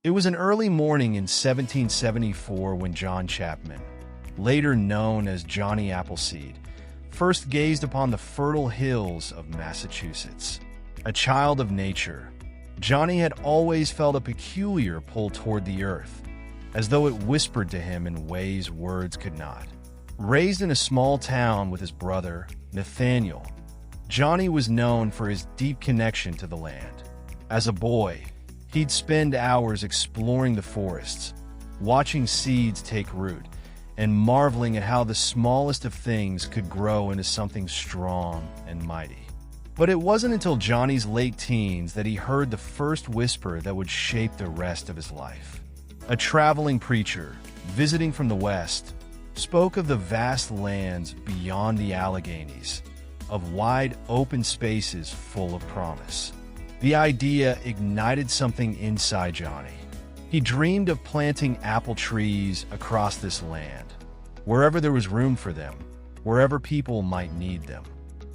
It was an early morning in 1774 when John Chapman, later known as Johnny Appleseed, first gazed upon the fertile hills of Massachusetts. A child of nature, Johnny had always felt a peculiar pull toward the earth, as though it whispered to him in ways words could not. Raised in a small town with his brother, Nathaniel, Johnny was known for his deep connection to the land. As a boy, he'd spend hours exploring the forests, watching seeds take root, and marveling at how the smallest of things could grow into something strong and mighty. But it wasn't until Johnny's late teens that he heard the first whisper that would shape the rest of his life. A traveling preacher, visiting from the West, spoke of the vast lands beyond the Alleghenies, of wide open spaces full of promise. The idea ignited something inside Johnny. He dreamed of planting apple trees across this land, wherever there was room for them, wherever people might need them.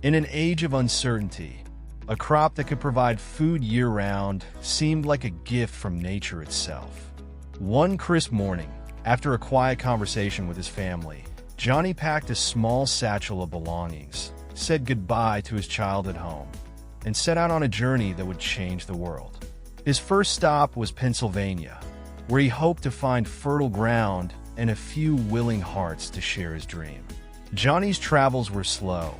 In an age of uncertainty, a crop that could provide food year-round seemed like a gift from nature itself. One crisp morning, after a quiet conversation with his family, Johnny packed a small satchel of belongings, said goodbye to his childhood home, and set out on a journey that would change the world. His first stop was Pennsylvania, where he hoped to find fertile ground and a few willing hearts to share his dream. Johnny's travels were slow,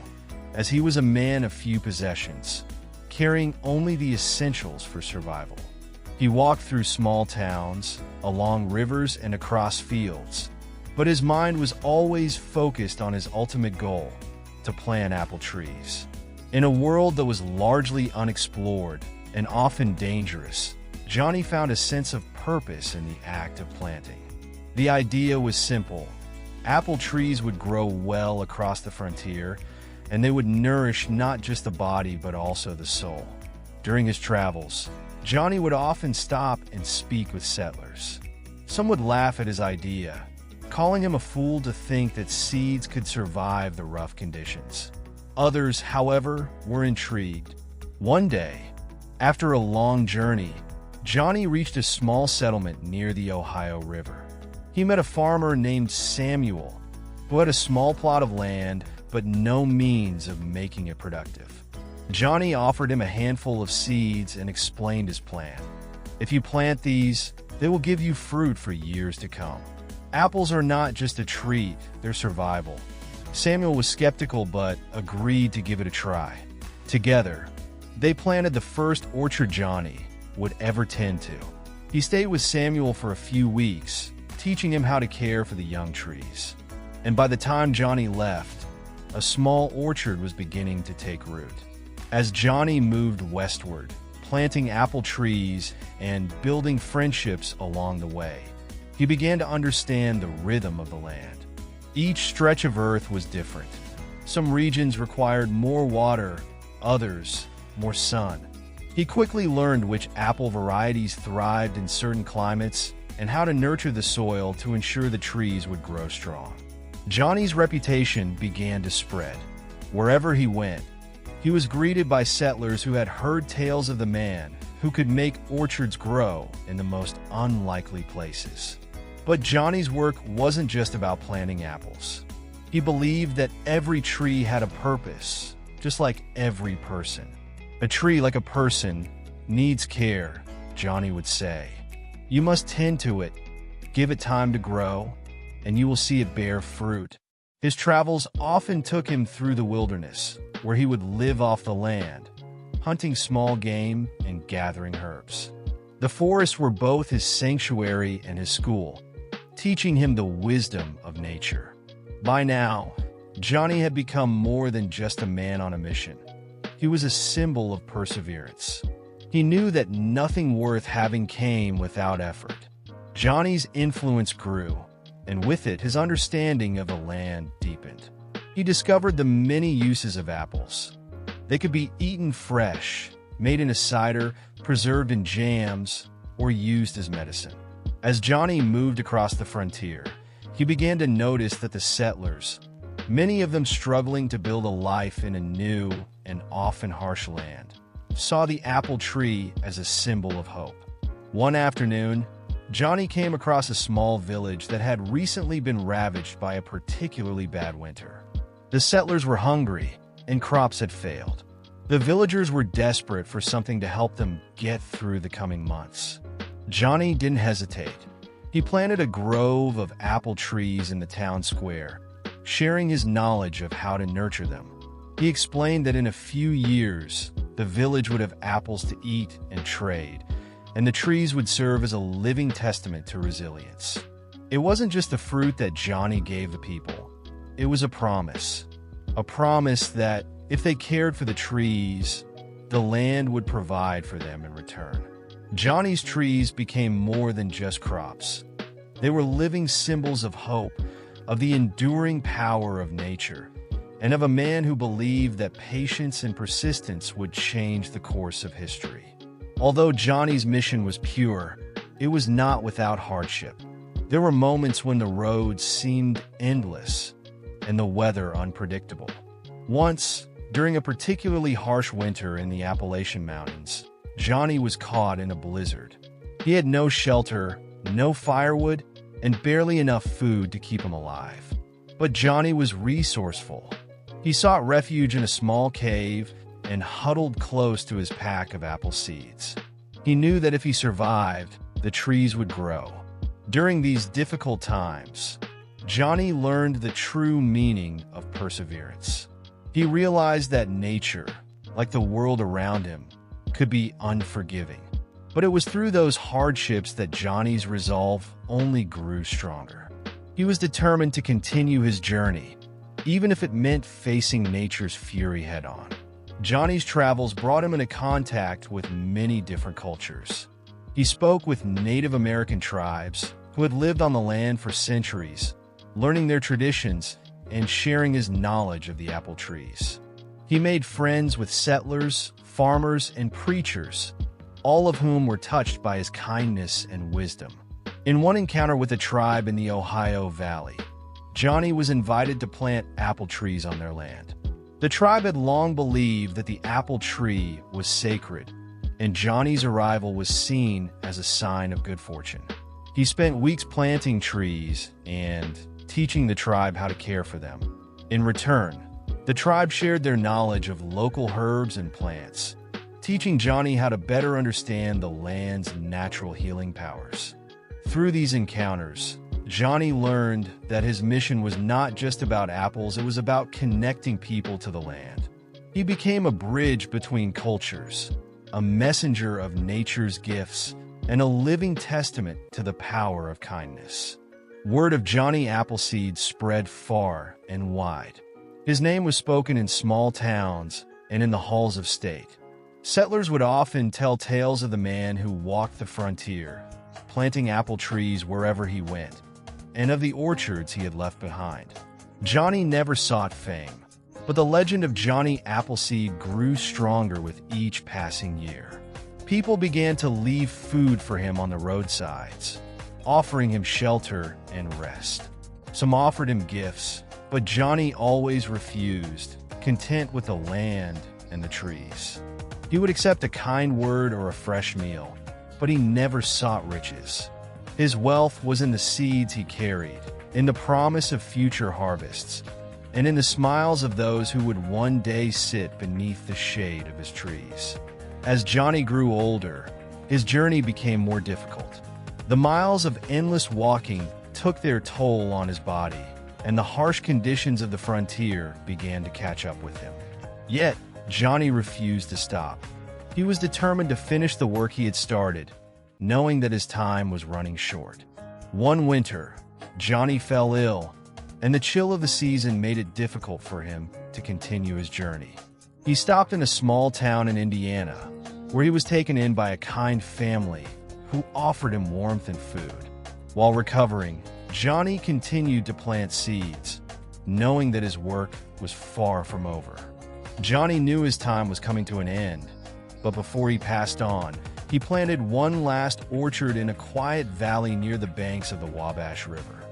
as he was a man of few possessions, carrying only the essentials for survival. He walked through small towns, along rivers and across fields, but his mind was always focused on his ultimate goal, to plant apple trees. In a world that was largely unexplored and often dangerous, Johnny found a sense of purpose in the act of planting. The idea was simple. Apple trees would grow well across the frontier, and they would nourish not just the body but also the soul. During his travels, Johnny would often stop and speak with settlers. Some would laugh at his idea, calling him a fool to think that seeds could survive the rough conditions. Others, however, were intrigued. One day, after a long journey, Johnny reached a small settlement near the Ohio River. He met a farmer named Samuel, who had a small plot of land but no means of making it productive. Johnny offered him a handful of seeds and explained his plan. If you plant these, they will give you fruit for years to come. Apples are not just a treat, they're survival. Samuel was skeptical but agreed to give it a try. Together, they planted the first orchard Johnny would ever tend to. He stayed with Samuel for a few weeks, teaching him how to care for the young trees. And by the time Johnny left, a small orchard was beginning to take root. As Johnny moved westward, planting apple trees and building friendships along the way, he began to understand the rhythm of the land. Each stretch of earth was different. Some regions required more water, others more sun. He quickly learned which apple varieties thrived in certain climates and how to nurture the soil to ensure the trees would grow strong. Johnny's reputation began to spread. Wherever he went, he was greeted by settlers who had heard tales of the man who could make orchards grow in the most unlikely places. But Johnny's work wasn't just about planting apples. He believed that every tree had a purpose, just like every person. A tree, like a person, needs care, Johnny would say. You must tend to it, give it time to grow, and you will see it bear fruit. His travels often took him through the wilderness, where he would live off the land, hunting small game and gathering herbs. The forests were both his sanctuary and his school, teaching him the wisdom of nature. By now, Johnny had become more than just a man on a mission. He was a symbol of perseverance. He knew that nothing worth having came without effort. Johnny's influence grew, and with it, his understanding of the land deepened. He discovered the many uses of apples. They could be eaten fresh, made into cider, preserved in jams, or used as medicine. As Johnny moved across the frontier, he began to notice that the settlers, many of them struggling to build a life in a new and often harsh land, saw the apple tree as a symbol of hope. One afternoon, Johnny came across a small village that had recently been ravaged by a particularly bad winter. The settlers were hungry, and crops had failed. The villagers were desperate for something to help them get through the coming months. Johnny didn't hesitate. He planted a grove of apple trees in the town square, sharing his knowledge of how to nurture them. He explained that in a few years, the village would have apples to eat and trade, and the trees would serve as a living testament to resilience. It wasn't just the fruit that Johnny gave the people. It was a promise that if they cared for the trees, the land would provide for them in return. Johnny's trees became more than just crops. They were living symbols of hope, of the enduring power of nature, and of a man who believed that patience and persistence would change the course of history. Although Johnny's mission was pure, it was not without hardship. There were moments when the roads seemed endless and the weather unpredictable. Once, during a particularly harsh winter in the Appalachian Mountains, Johnny was caught in a blizzard. He had no shelter, no firewood, and barely enough food to keep him alive. But Johnny was resourceful. He sought refuge in a small cave and huddled close to his pack of apple seeds. He knew that if he survived, the trees would grow. During these difficult times, Johnny learned the true meaning of perseverance. He realized that nature, like the world around him, could be unforgiving. But it was through those hardships that Johnny's resolve only grew stronger. He was determined to continue his journey, even if it meant facing nature's fury head-on. Johnny's travels brought him into contact with many different cultures. He spoke with Native American tribes who had lived on the land for centuries, learning their traditions and sharing his knowledge of the apple trees. He made friends with settlers, farmers, and preachers, all of whom were touched by his kindness and wisdom. In one encounter with a tribe in the Ohio Valley, Johnny was invited to plant apple trees on their land. The tribe had long believed that the apple tree was sacred, and Johnny's arrival was seen as a sign of good fortune. He spent weeks planting trees and teaching the tribe how to care for them. In return, the tribe shared their knowledge of local herbs and plants, teaching Johnny how to better understand the land's natural healing powers. Through these encounters, Johnny learned that his mission was not just about apples, it was about connecting people to the land. He became a bridge between cultures, a messenger of nature's gifts, and a living testament to the power of kindness. Word of Johnny Appleseed spread far and wide. His name was spoken in small towns and in the halls of state. Settlers would often tell tales of the man who walked the frontier, planting apple trees wherever he went, and of the orchards he had left behind. Johnny never sought fame, but the legend of Johnny Appleseed grew stronger with each passing year. People began to leave food for him on the roadsides, offering him shelter and rest. Some offered him gifts, but Johnny always refused, content with the land and the trees. He would accept a kind word or a fresh meal, but he never sought riches. His wealth was in the seeds he carried, in the promise of future harvests, and in the smiles of those who would one day sit beneath the shade of his trees. As Johnny grew older, his journey became more difficult. The miles of endless walking took their toll on his body, and the harsh conditions of the frontier began to catch up with him. Yet, Johnny refused to stop. He was determined to finish the work he had started, knowing that his time was running short. One winter, Johnny fell ill, and the chill of the season made it difficult for him to continue his journey. He stopped in a small town in Indiana, where he was taken in by a kind family who offered him warmth and food. While recovering, Johnny continued to plant seeds, knowing that his work was far from over. Johnny knew his time was coming to an end, but before he passed on, he planted one last orchard in a quiet valley near the banks of the Wabash River.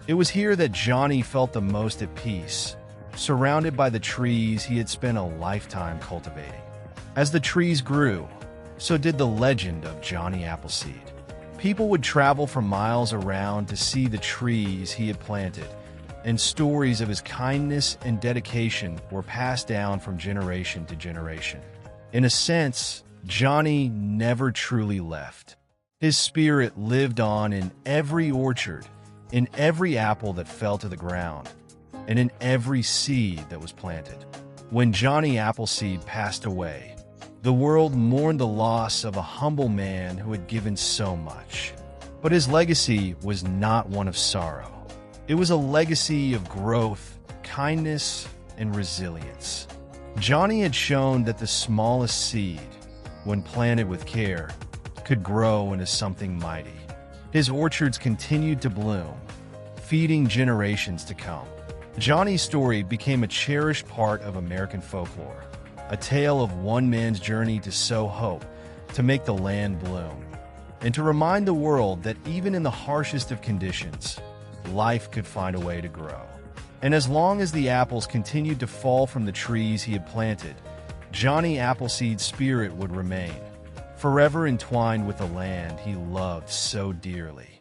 It was here that Johnny felt the most at peace, surrounded by the trees he had spent a lifetime cultivating. As the trees grew, so did the legend of Johnny Appleseed. People would travel from miles around to see the trees he had planted, and stories of his kindness and dedication were passed down from generation to generation. In a sense, Johnny never truly left. His spirit lived on in every orchard, in every apple that fell to the ground, and in every seed that was planted. When Johnny Appleseed passed away, the world mourned the loss of a humble man who had given so much. But his legacy was not one of sorrow. It was a legacy of growth, kindness, and resilience. Johnny had shown that the smallest seed, when planted with care, could grow into something mighty. His orchards continued to bloom, feeding generations to come. Johnny's story became a cherished part of American folklore, a tale of one man's journey to sow hope, to make the land bloom, and to remind the world that even in the harshest of conditions, life could find a way to grow. And as long as the apples continued to fall from the trees he had planted, Johnny Appleseed's spirit would remain, forever entwined with the land he loved so dearly.